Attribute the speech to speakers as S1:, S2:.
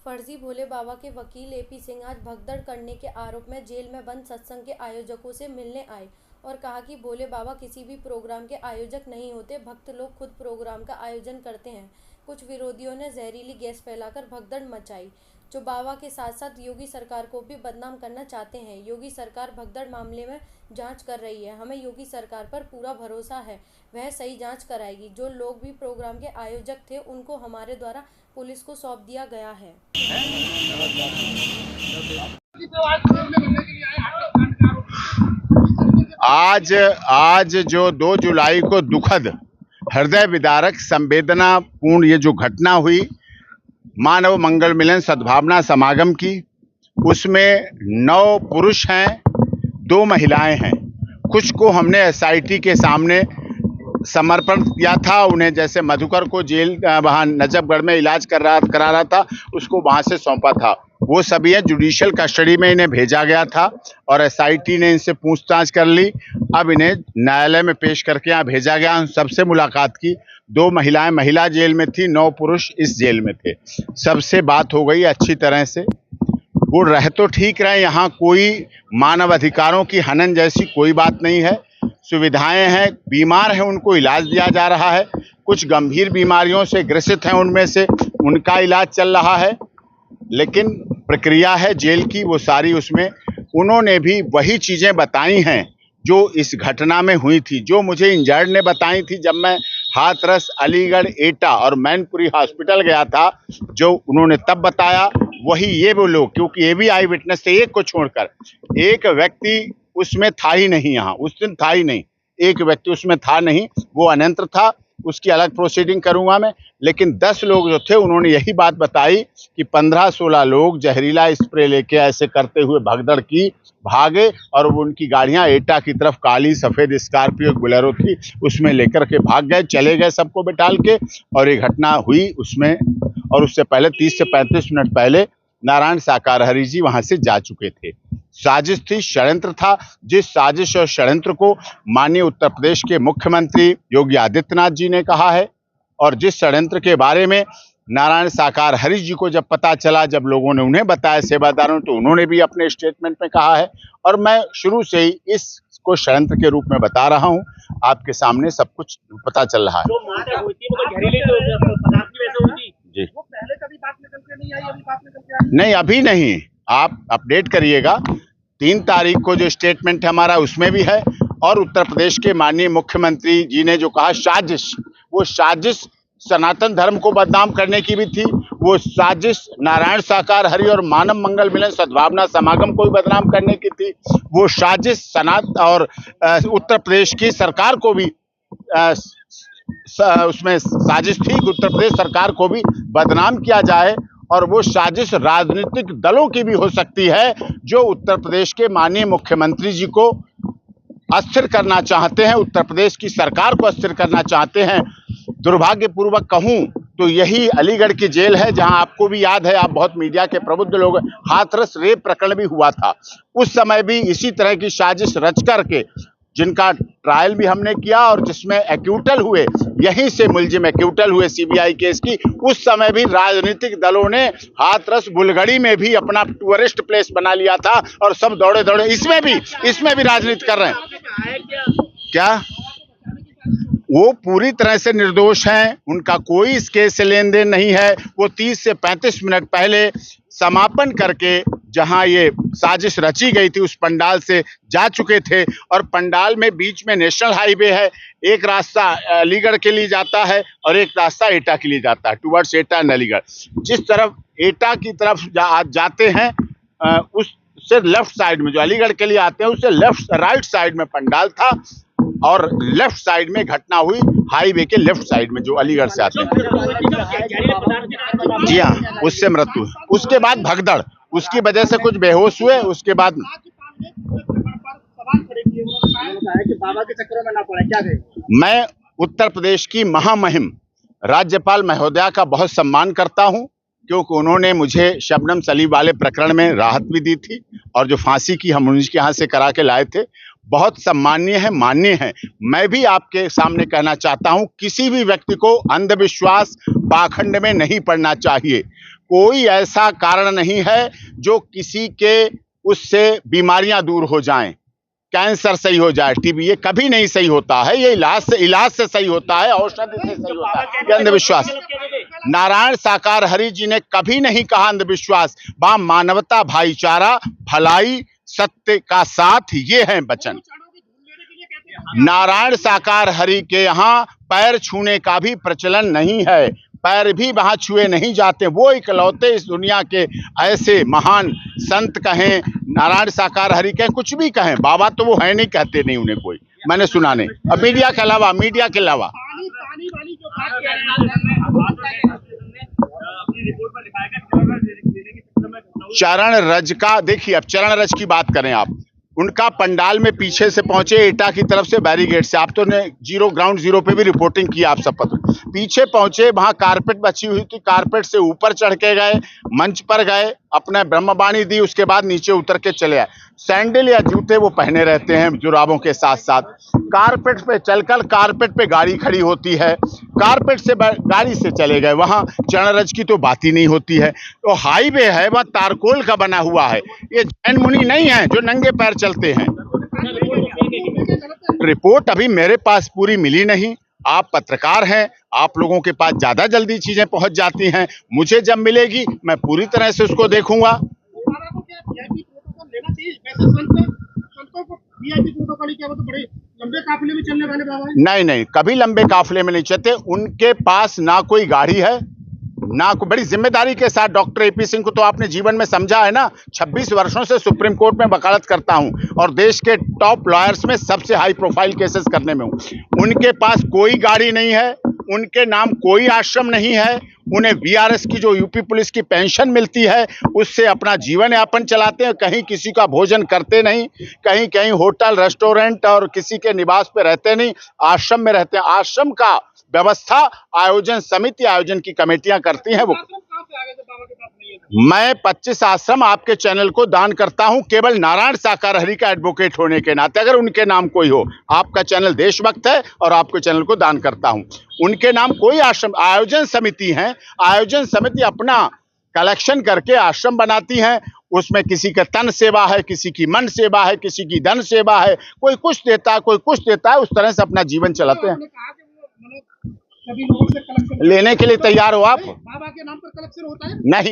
S1: फर्जी भोले बाबा के वकील एपी सिंह आज भगदड़ करने के आरोप में जेल में बंद सत्संग के आयोजकों से मिलने आए और कहा कि भोले बाबा किसी भी प्रोग्राम के आयोजक नहीं होते, भक्त लोग खुद प्रोग्राम का आयोजन करते हैं। कुछ विरोधियों ने जहरीली गैस फैलाकर भगदड़ मचाई, जो बाबा के साथ साथ योगी सरकार को भी बदनाम करना चाहते हैं। योगी सरकार भगदड़ मामले में जांच कर रही है। हमें योगी सरकार पर पूरा भरोसा है, वह सही जांच कराएगी। जो लोग भी प्रोग्राम के आयोजक थे उनको हमारे द्वारा पुलिस को सौंप दिया गया है।
S2: आज जो 2 जुलाई को दुखद, हृदय विदारक, संवेदनापूर्ण ये जो घटना हुई मानव मंगल मिलन सद्भावना समागम की, उसमें 9 पुरुष हैं, 2 महिलाएं हैं। कुछ को हमने एसआईटी के सामने समर्पण किया था। उन्हें जैसे मधुकर को जेल वहाँ नजफगढ़ में इलाज करा रहा था, उसको वहाँ से सौंपा था। वो सभी जुडिशियल कस्टडी में इन्हें भेजा गया था और एसआईटी ने इनसे पूछताछ कर ली। अब इन्हें न्यायालय में पेश करके यहाँ भेजा गया। उन सबसे मुलाकात की। 2 महिलाएं महिला जेल में थी, 9 पुरुष इस जेल में थे। सबसे बात हो गई अच्छी तरह से। वो रह तो ठीक रहे, यहाँ कोई मानव अधिकारों की हनन जैसी कोई बात नहीं है। सुविधाएं हैं, बीमार हैं उनको इलाज दिया जा रहा है। कुछ गंभीर बीमारियों से ग्रसित हैं, उनमें से उनका इलाज चल रहा है। लेकिन प्रक्रिया है जेल की, वो सारी उसमें उन्होंने भी वही चीज़ें बताई हैं जो इस घटना में हुई थी, जो मुझे इंजर्ड ने बताई थी जब मैं हाथरस, अलीगढ़, एटा और मैनपुरी हॉस्पिटल गया था। जो उन्होंने तब बताया वही ये वो लोग, क्योंकि ये भी आई विटनेस थे। एक को छोड़कर एक व्यक्ति उसमें था ही नहीं, यहाँ उस दिन था ही नहीं, एक व्यक्ति उसमें था नहीं, वो अनंत था। उसकी अलग प्रोसीडिंग करूंगा मैं। लेकिन 10 लोग जो थे उन्होंने यही बात बताई कि 15-16 लोग जहरीला स्प्रे लेके ऐसे करते हुए भगदड़ की, भागे और उनकी गाड़ियां एटा की तरफ काली सफेद स्कॉर्पियो बोलेरो थी, उसमें लेकर के भाग गए, चले गए सबको बिठाल के। और ये घटना हुई उसमें, और उससे पहले 30 से 35 मिनट पहले नारायण साकार हरि जी वहां से जा चुके थे। साजिश थी, षड्यंत्र था। जिस साजिश और षड्यंत्र को माननीय उत्तर प्रदेश के मुख्यमंत्री योगी आदित्यनाथ जी ने कहा है, और जिस षड्यंत्र के बारे में नारायण साकार हरि जी को जब पता चला, जब लोगों ने उन्हें बताया, सेवादारों, तो उन्होंने भी अपने स्टेटमेंट में कहा है। और मैं शुरू से ही इसको षड्यंत्र के रूप में बता रहा हूं। आपके सामने सब कुछ पता चल रहा है। जी नहीं, अभी नहीं, आप अपडेट करिएगा। 3 तारीख को जो स्टेटमेंट है हमारा उसमें भी है। और उत्तर प्रदेश के माननीय मुख्यमंत्री जी ने जो कहा साजिश, वो साजिश सनातन धर्म को बदनाम करने की भी थी। वो साजिश नारायण साकार हरि और मानव मंगल मिलन सद्भावना समागम को भी बदनाम करने की थी। वो साजिश सनातन और उत्तर प्रदेश की सरकार को भी उसमें साजिश थी कि उत्तर प्रदेश सरकार को भी बदनाम किया जाए। और वो साजिश राजनीतिक दलों की भी हो सकती है, जो उत्तर प्रदेश के माननीय मुख्यमंत्री जी को अस्थिर करना चाहते हैं, उत्तर प्रदेश की सरकार को अस्थिर करना चाहते हैं। दुर्भाग्यपूर्वक कहूं तो यही अलीगढ़ की जेल है, जहां आपको भी याद है, आप बहुत मीडिया के प्रबुद्ध लोग, हाथरस रेप प्रकरण भी हुआ था। उस समय भी इसी तरह की साजिश रच करके, जिनका ट्रायल भी हमने किया और जिसमें एक्यूटल हुए, यहीं से मुलजिम एक्यूटल हुए सीबीआई केस की, उस समय भी राजनीतिक दलों ने हाथरस बुलगड़ी में भी अपना टूरिस्ट प्लेस बना लिया था और सब दौड़े दौड़े इसमें भी राजनीति कर रहे हैं। क्या वो पूरी तरह से निर्दोष हैं? उनका कोई इस केस से लेन देन नहीं है। वो 30 से 35 मिनट पहले समापन करके, जहां ये साजिश रची गई थी, उस पंडाल से जा चुके थे। और पंडाल में बीच में नेशनल हाईवे है, एक रास्ता अलीगढ़ के लिए जाता है और एक रास्ता एटा के लिए जाता है, टुवर्ड्स एटा एंड अलीगढ़। जिस तरफ एटा की तरफ जाते हैं, उससे लेफ्ट साइड में, जो अलीगढ़ के लिए आते हैं उससे राइट साइड में पंडाल था, और लेफ्ट साइड में घटना हुई, हाईवे के लेफ्ट साइड में, जो अलीगढ़ से आते हैं। जी हाँ, उससे मृत्यु। उसके बाद भगदड़, उसकी वजह से कुछ बेहोश हुए। उसके बाद मैं उत्तर प्रदेश की महामहिम राज्यपाल महोदया का बहुत सम्मान करता हूं, क्योंकि उन्होंने मुझे शबनम सलीम वाले प्रकरण में राहत भी दी थी, और जो फांसी की हम उनके यहाँ से करा के लाए थे, बहुत सम्मानीय है, माननीय है। मैं भी आपके सामने कहना चाहता हूं, किसी भी व्यक्ति को अंधविश्वास पाखंड में नहीं पड़ना चाहिए। कोई ऐसा कारण नहीं है जो किसी के उससे बीमारियां दूर हो जाएं, कैंसर सही हो जाए, टीबी, ये कभी नहीं सही होता है। ये इलाज से सही होता है, औषधि से सही होता है। ये अंधविश्वास नारायण साकार हरि जी ने कभी नहीं कहा अंधविश्वास। वहां मानवता, भाईचारा, भलाई, सत्य का साथ, ये है वचन। नारायण साकार हरि के यहाँ पैर छूने का भी प्रचलन नहीं है, पैर भी वहां छुए नहीं जाते। वो इकलौते इस दुनिया के ऐसे महान संत कहें, नारायण साकार हरि कहें, कुछ भी कहें, बाबा तो वो है नहीं, कहते नहीं उन्हें कोई, मैंने सुना नहीं। अब मीडिया के अलावा चरण रज का देखिए, अब चरण रज की बात करें आप, उनका पंडाल में पीछे से पहुंचे एटा की तरफ से बैरिगेड से, आप तो ने ग्राउंड जीरो पे भी रिपोर्टिंग की आप सब पत्र, पीछे पहुंचे, वहां कारपेट बची हुई थी, कारपेट से ऊपर चढ़ के गए, मंच पर गए, अपने ब्रह्मवाणी दी, उसके बाद नीचे उतर के चले आए। सैंडल या जूते वो पहने रहते हैं जुराबों के साथ साथ। कारपेट पे चलकर, कारपेट पे गाड़ी खड़ी होती है, कारपेट से गाड़ी से चले गए, वहां चरण रज की तो बात ही नहीं होती है। तो हाईवे है, वह तारकोल का बना हुआ है, ये जैन मुनि नहीं है जो नंगे पैर चलते हैं। रिपोर्ट अभी मेरे पास पूरी मिली नहीं, आप पत्रकार हैं, आप लोगों के पास ज्यादा जल्दी चीजें पहुंच जाती हैं, मुझे जब मिलेगी मैं पूरी तरह से उसको देखूंगा। नहीं, कभी लंबे काफिले में नहीं चलते। उनके पास ना कोई गाड़ी है, ना कोई, बड़ी जिम्मेदारी के साथ। डॉक्टर एपी सिंह को तो आपने जीवन में समझा है ना, 26 वर्षों से सुप्रीम कोर्ट में वकालत करता हूं और देश के टॉप लॉयर्स में सबसे हाई प्रोफाइल केसेस करने में हूं। उनके पास कोई गाड़ी नहीं है, उनके नाम कोई आश्रम नहीं है, उन्हें वीआरएस की जो यूपी पुलिस की पेंशन मिलती है उससे अपना जीवन यापन चलाते हैं, कहीं किसी का भोजन करते नहीं, कहीं होटल रेस्टोरेंट और किसी के निवास पे रहते नहीं, आश्रम में रहते हैं। आश्रम का व्यवस्था आयोजन समिति, आयोजन की कमेटियां करती हैं। वो मैं 25 आश्रम आपके चैनल को दान करता हूं, केवल नारायण साकार हरि का एडवोकेट होने के नाते। अगर उनके नाम कोई हो, आपका चैनल देशभक्त है और आपके चैनल को दान करता हूं। उनके नाम कोई आश्रम, आयोजन समिति है, आयोजन समिति अपना कलेक्शन करके आश्रम बनाती है, उसमें किसी का तन सेवा है, किसी की मन सेवा है, किसी की धन सेवा है, कोई कुछ देता है, कोई कुछ देता है, उस तरह से अपना जीवन चलाते हैं। लेने के लिए तैयार हो आप? बाबा के नाम पर कलेक्शन होता है? नहीं।